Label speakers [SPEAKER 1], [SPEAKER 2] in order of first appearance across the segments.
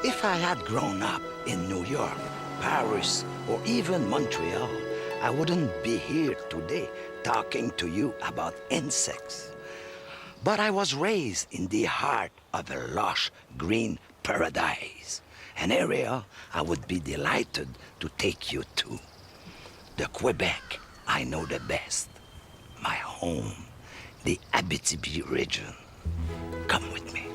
[SPEAKER 1] If I had grown up in New York, Paris, or even Montreal, I wouldn't be here today talking to you about insects. But I was raised in the heart of a lush green paradise, an area I would be delighted to take you to. The Quebec I know the best, my home, the Abitibi region. Come with me.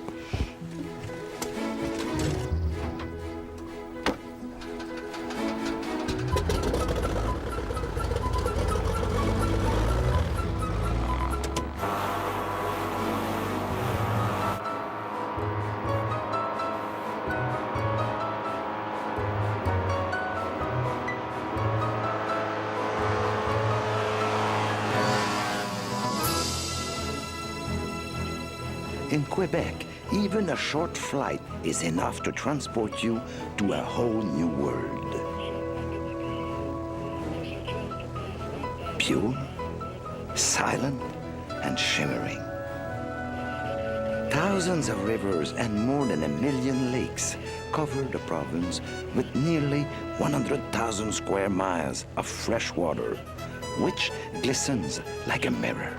[SPEAKER 1] In Quebec, even a short flight is enough to transport you to a whole new world. Pure, silent, and shimmering. Thousands of rivers and more than 1 million lakes cover the province with nearly 100,000 square miles of fresh water, which glistens like a mirror.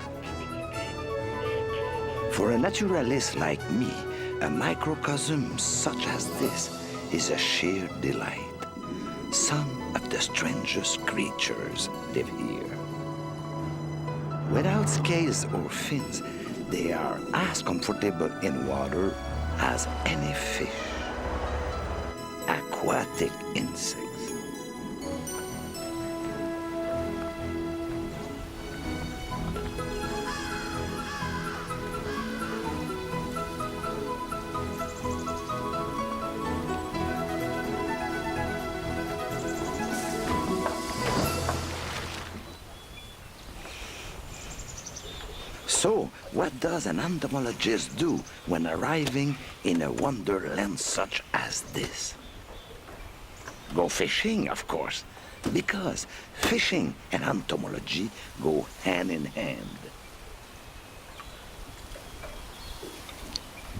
[SPEAKER 1] For a naturalist like me, a microcosm such as this is a sheer delight. Some of the strangest creatures live here. Without scales or fins, they are as comfortable in water as any fish. Aquatic insects. So, what does an entomologist do when arriving in a wonderland such as this? Go fishing, of course, because fishing and entomology go hand in hand.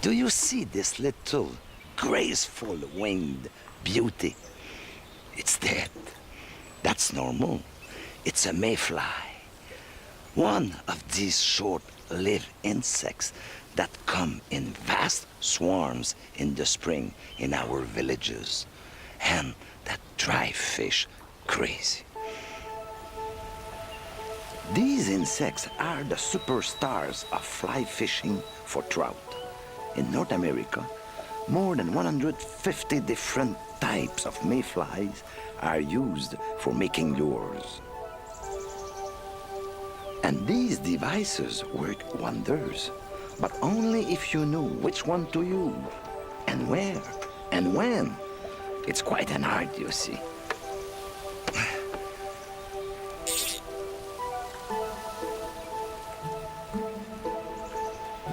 [SPEAKER 1] Do you see this little graceful winged beauty? It's dead. That's normal. It's a mayfly. One of these short-lived insects that come in vast swarms in the spring in our villages and that drive fish crazy. These insects are the superstars of fly fishing for trout. In North America, more than 150 different types of mayflies are used for making lures. And these devices work wonders, but only if you know which one to use, and where, and when. It's quite an art, you see.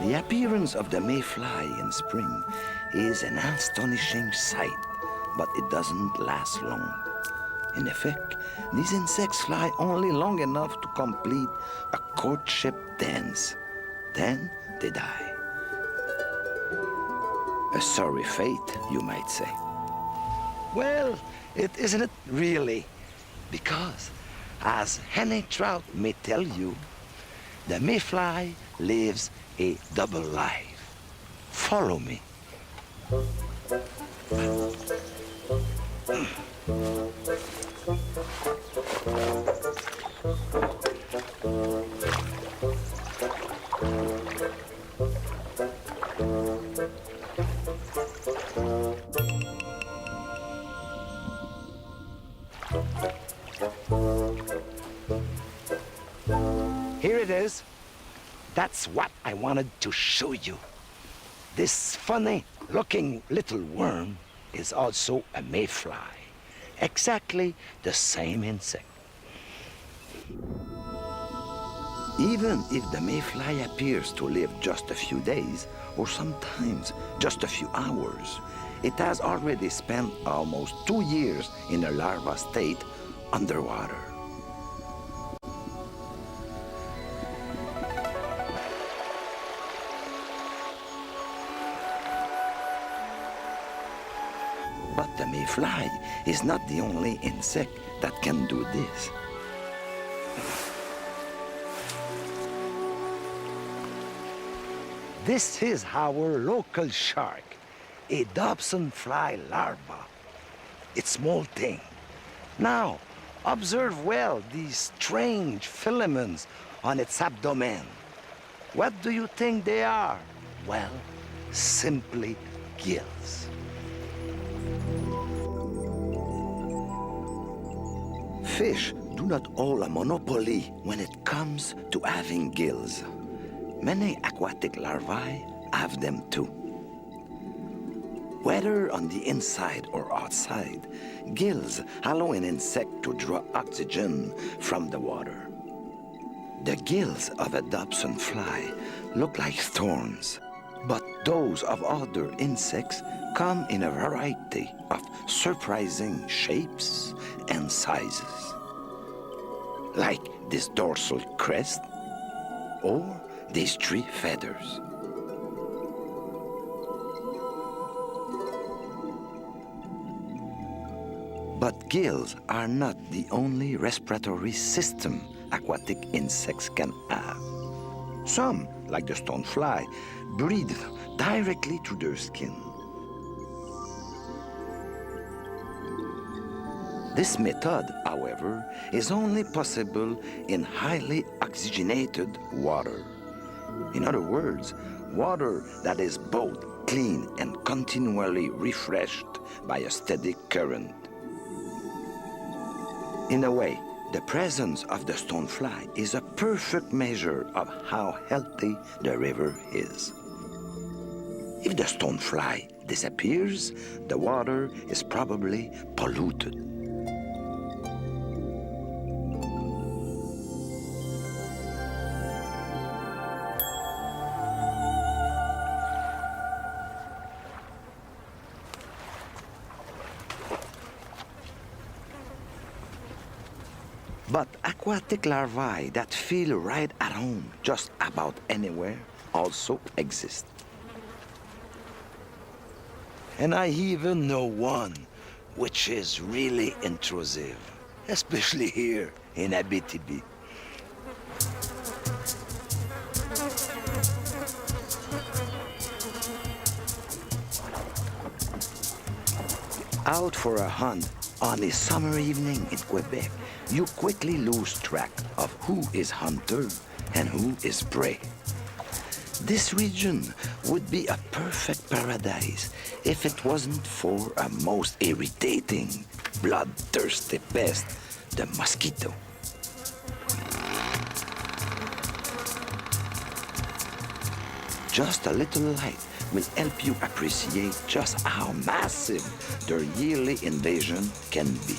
[SPEAKER 1] The appearance of the mayfly in spring is an astonishing sight, but it doesn't last long. In effect, these insects fly only long enough to complete a courtship dance. Then they die. A sorry fate, you might say. Well, it isn't really, because, as any trout may tell you, the mayfly lives a double life. Follow me. Here it is. That's what I wanted to show you. This funny-looking little worm is also a mayfly. Exactly the same insect. Even if the mayfly appears to live just a few days, or sometimes just a few hours, it has already spent almost 2 years in a larva state underwater. But the mayfly is not the only insect that can do this. This is our local shark, a dobsonfly larva. It's molting. Now, observe well these strange filaments on its abdomen. What do you think they are? Well, simply gills. Fish do not hold a monopoly when it comes to having gills. Many aquatic larvae have them too. Whether on the inside or outside, gills allow an insect to draw oxygen from the water. The gills of a dobsonfly look like thorns, but those of other insects come in a variety of surprising shapes and sizes, like this dorsal crest or these 3 feathers. But gills are not the only respiratory system aquatic insects can have. Some, like the stonefly, breathe directly through their skin. This method, however, is only possible in highly oxygenated water. In other words, water that is both clean and continually refreshed by a steady current. In a way, the presence of the stonefly is a perfect measure of how healthy the river is. If the stonefly disappears, the water is probably polluted. But aquatic larvae that feel right at home just about anywhere also exist. And I even know one which is really intrusive, especially here in Abitibi. Out for a hunt on a summer evening in Quebec, you quickly lose track of who is hunter and who is prey. This region would be a perfect paradise if it wasn't for a most irritating, bloodthirsty pest, the mosquito. Just a little light will help you appreciate just how massive their yearly invasion can be.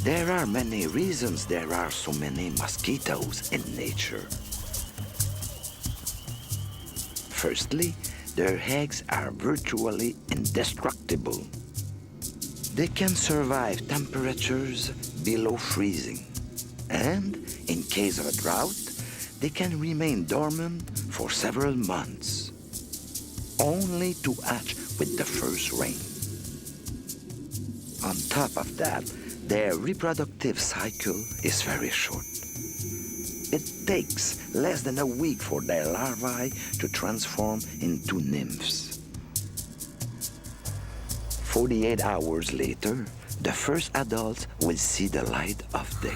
[SPEAKER 1] There are many reasons there are so many mosquitoes in nature. Firstly, their eggs are virtually indestructible. They can survive temperatures below freezing, and in case of a drought, they can remain dormant for several months, only to hatch with the first rain. On top of that, their reproductive cycle is very short. It takes less than a week for their larvae to transform into nymphs. 48 hours later, the first adults will see the light of day.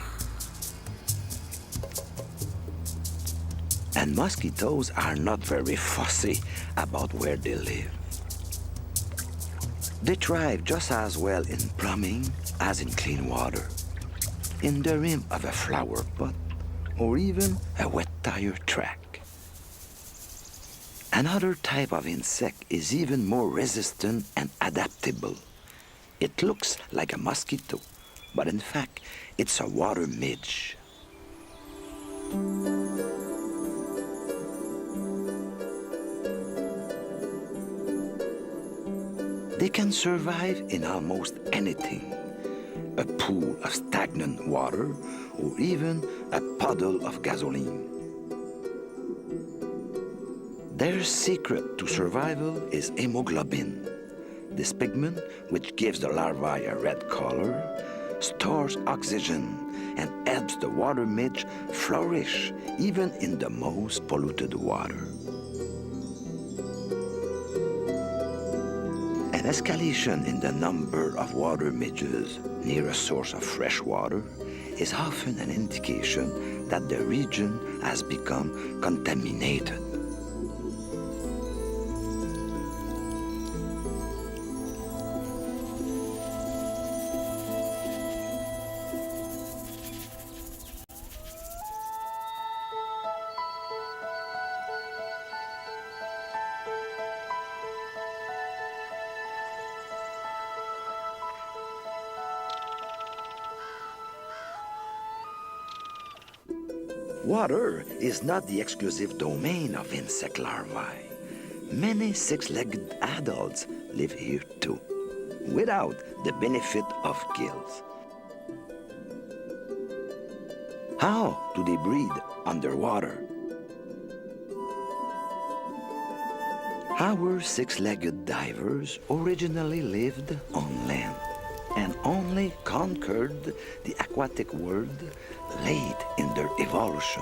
[SPEAKER 1] And mosquitoes are not very fussy about where they live. They thrive just as well in plumbing as in clean water, in the rim of a flower pot, or even a wet tire track. Another type of insect is even more resistant and adaptable. It looks like a mosquito, but in fact, it's a water midge. They can survive in almost anything. A pool of stagnant water, or even a puddle of gasoline. Their secret to survival is hemoglobin. This pigment, which gives the larvae a red color, stores oxygen and helps the water midge flourish even in the most polluted water. An escalation in the number of water midges near a source of fresh water is often an indication that the region has become contaminated. Water is not the exclusive domain of insect larvae. Many six-legged adults live here too, without the benefit of gills. How do they breathe underwater? Our six-legged divers originally lived on land and only conquered the aquatic world late in their evolution.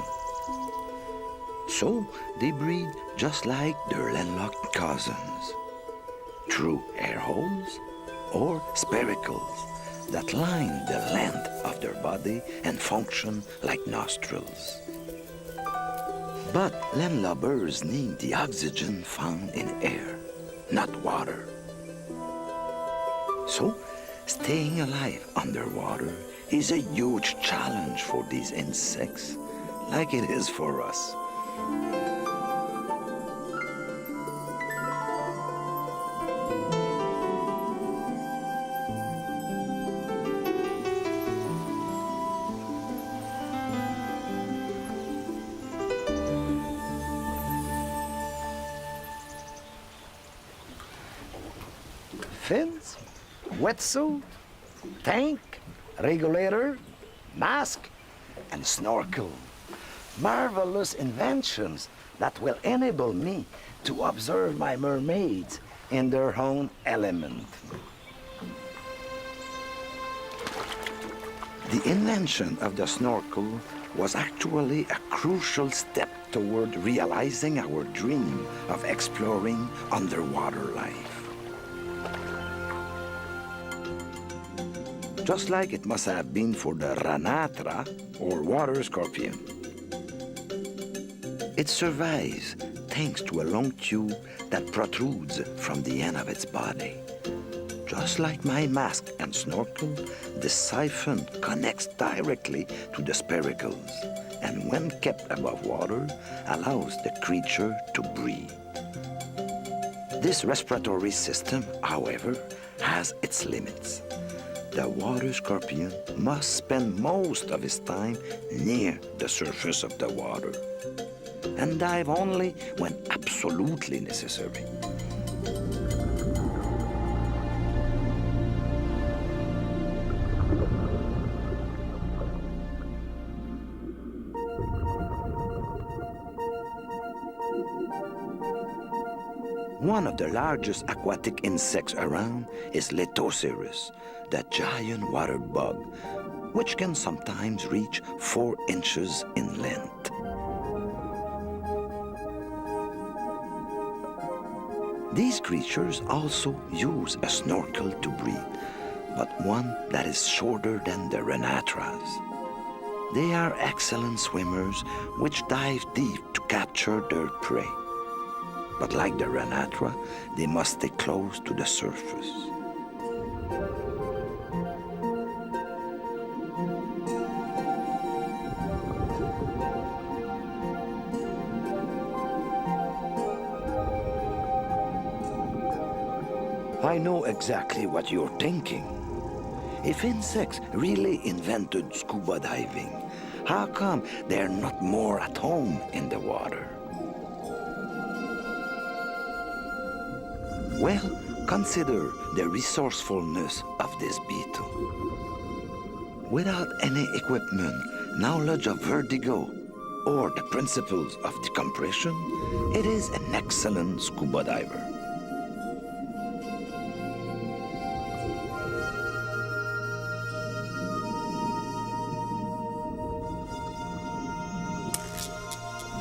[SPEAKER 1] So they breathe just like their landlocked cousins, through air holes or spiracles that line the length of their body and function like nostrils. But landlubbers need the oxygen found in air, not water. So, staying alive underwater is a huge challenge for these insects, like it is for us. Fins, wetsuit, tank, regulator, mask, and snorkel. Marvelous inventions that will enable me to observe my mermaids in their own element. The invention of the snorkel was actually a crucial step toward realizing our dream of exploring underwater life. Just like it must have been for the ranatra, or water scorpion. It survives thanks to a long tube that protrudes from the end of its body. Just like my mask and snorkel, the siphon connects directly to the spiracles, and when kept above water, allows the creature to breathe. This respiratory system, however, has its limits. The water scorpion must spend most of its time near the surface of the water and dive only when absolutely necessary. One of the largest aquatic insects around is Letoceros, the giant water bug, which can sometimes reach 4 inches in length. These creatures also use a snorkel to breathe, but one that is shorter than the renatras. They are excellent swimmers which dive deep to capture their prey. But like the renatra, they must stay close to the surface. I know exactly what you're thinking. If insects really invented scuba diving, how come they're not more at home in the water? Well, consider the resourcefulness of this beetle. Without any equipment, knowledge of vertigo, or the principles of decompression, it is an excellent scuba diver.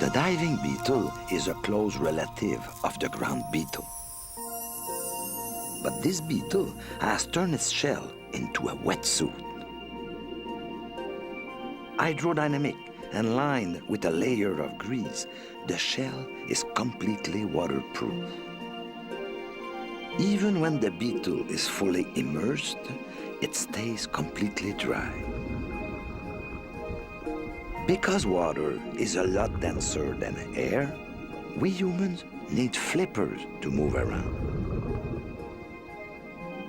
[SPEAKER 1] The diving beetle is a close relative of the ground beetle. But this beetle has turned its shell into a wetsuit. Hydrodynamic and lined with a layer of grease, the shell is completely waterproof. Even when the beetle is fully immersed, it stays completely dry. Because water is a lot denser than air, we humans need flippers to move around.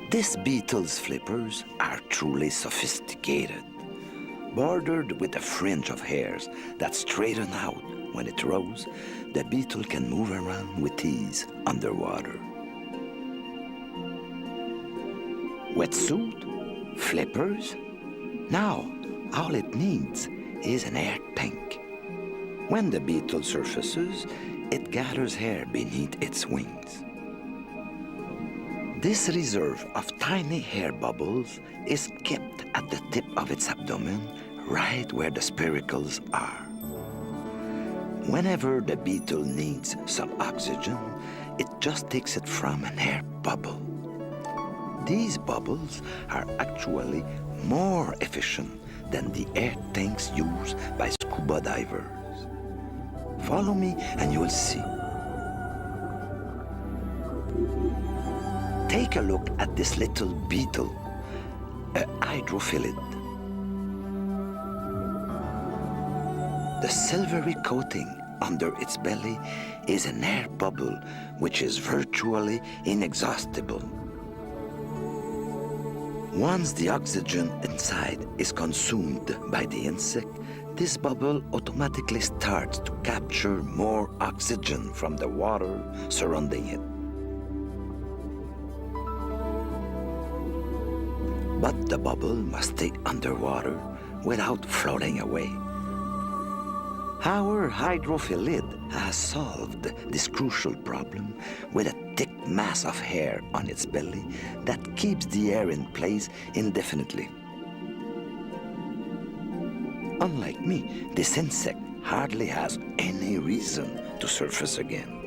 [SPEAKER 1] This beetle's flippers are truly sophisticated, bordered with a fringe of hairs that straighten out when it rows. The beetle can move around with ease underwater. Wetsuit? Flippers? Now, all it needs is an air tank. When the beetle surfaces, it gathers air beneath its wings. This reserve of tiny air bubbles is kept at the tip of its abdomen, right where the spiracles are. Whenever the beetle needs some oxygen, it just takes it from an air bubble. These bubbles are actually more efficient than the air tanks used by scuba divers. Follow me and you'll see. Take a look at this little beetle, a hydrophilid. The silvery coating under its belly is an air bubble which is virtually inexhaustible. Once the oxygen inside is consumed by the insect, this bubble automatically starts to capture more oxygen from the water surrounding it. But the bubble must stay underwater without floating away. Our hydrophilid has solved this crucial problem with a thick mass of hair on its belly that keeps the air in place indefinitely. Unlike me, this insect hardly has any reason to surface again.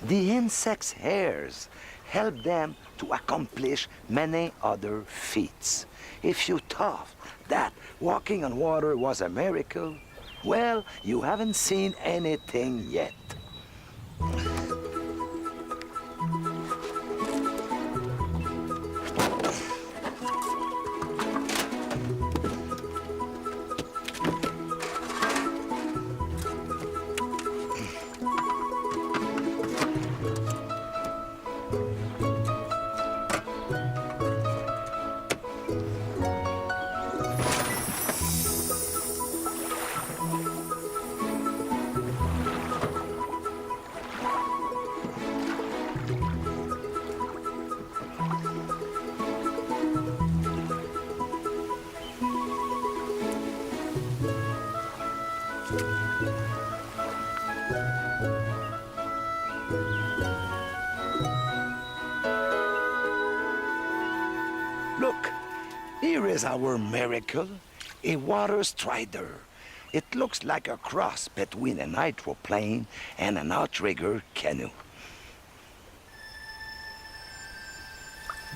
[SPEAKER 1] The insect's hairs help them to accomplish many other feats. If you thought that walking on water was a miracle, well, you haven't seen anything yet. Look, here is our miracle, a water strider. It looks like a cross between an hydroplane and an outrigger canoe.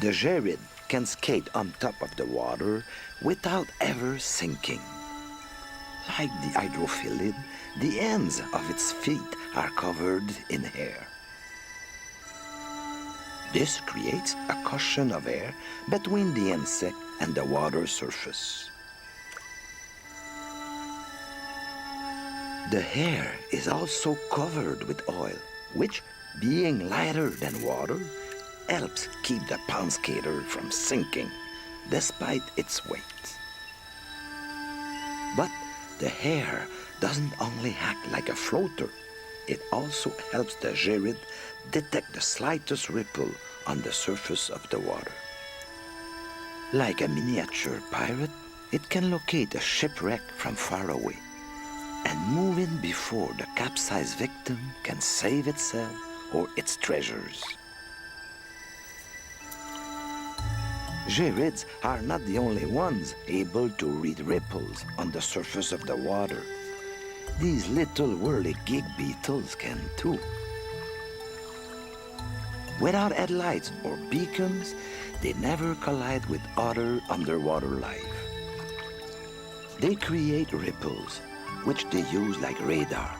[SPEAKER 1] The Gerid can skate on top of the water without ever sinking. Like the hydrophilid, the ends of its feet are covered in hair. This creates a cushion of air between the insect and the water surface. The hair is also covered with oil, which, being lighter than water, helps keep the pond skater from sinking, despite its weight. But the hair doesn't only act like a floater, it also helps the gerid detect the slightest ripple on the surface of the water. Like a miniature pirate, it can locate a shipwreck from far away and move in before the capsized victim can save itself or its treasures. Gerids are not the only ones able to read ripples on the surface of the water. These little whirligig beetles can too. Without headlights or beacons, they never collide with other underwater life. They create ripples, which they use like radar.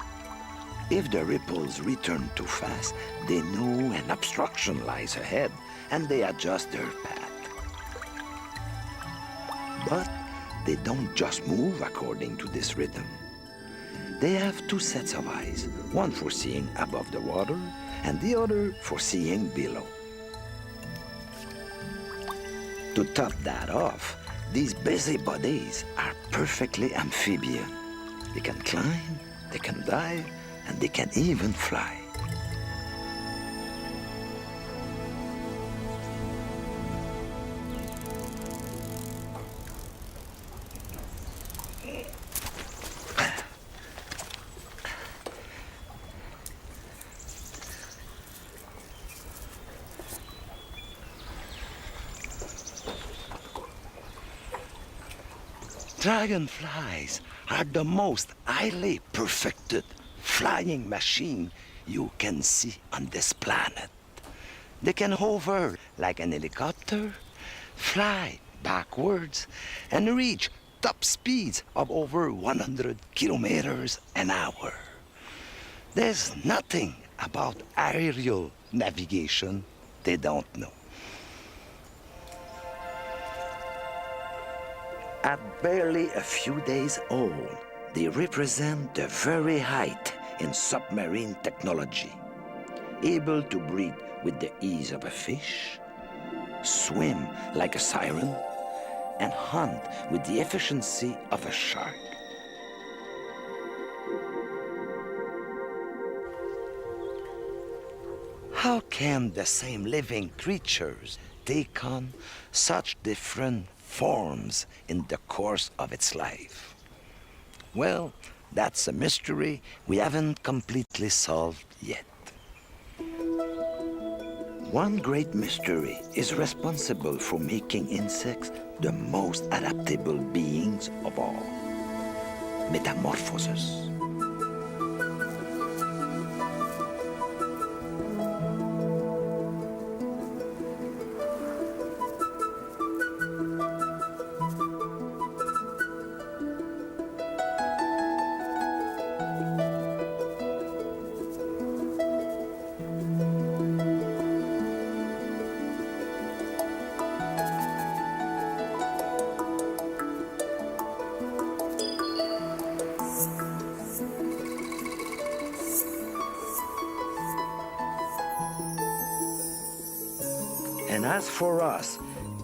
[SPEAKER 1] If the ripples return too fast, they know an obstruction lies ahead, and they adjust their path. But they don't just move according to this rhythm. They have two sets of eyes, one for seeing above the water and the other for seeing below. To top that off, these busybodies are perfectly amphibian. They can climb, they can dive, and they can even fly. Dragonflies are the most highly perfected flying machine you can see on this planet. They can hover like an helicopter, fly backwards, and reach top speeds of over 100 kilometers an hour. There's nothing about aerial navigation they don't know. At barely a few days old, they represent the very height in submarine technology, able to breathe with the ease of a fish, swim like a siren, and hunt with the efficiency of a shark. How can the same living creatures take on such different forms in the course of its life? Well, that's a mystery we haven't completely solved yet. One great mystery is responsible for making insects the most adaptable beings of all: metamorphosis. And as for us,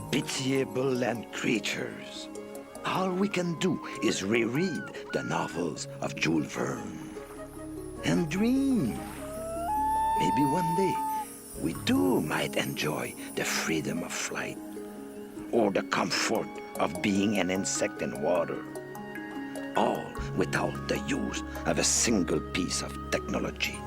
[SPEAKER 1] pitiable land creatures, all we can do is reread the novels of Jules Verne and dream. Maybe one day we too might enjoy the freedom of flight or the comfort of being an insect in water, all without the use of a single piece of technology.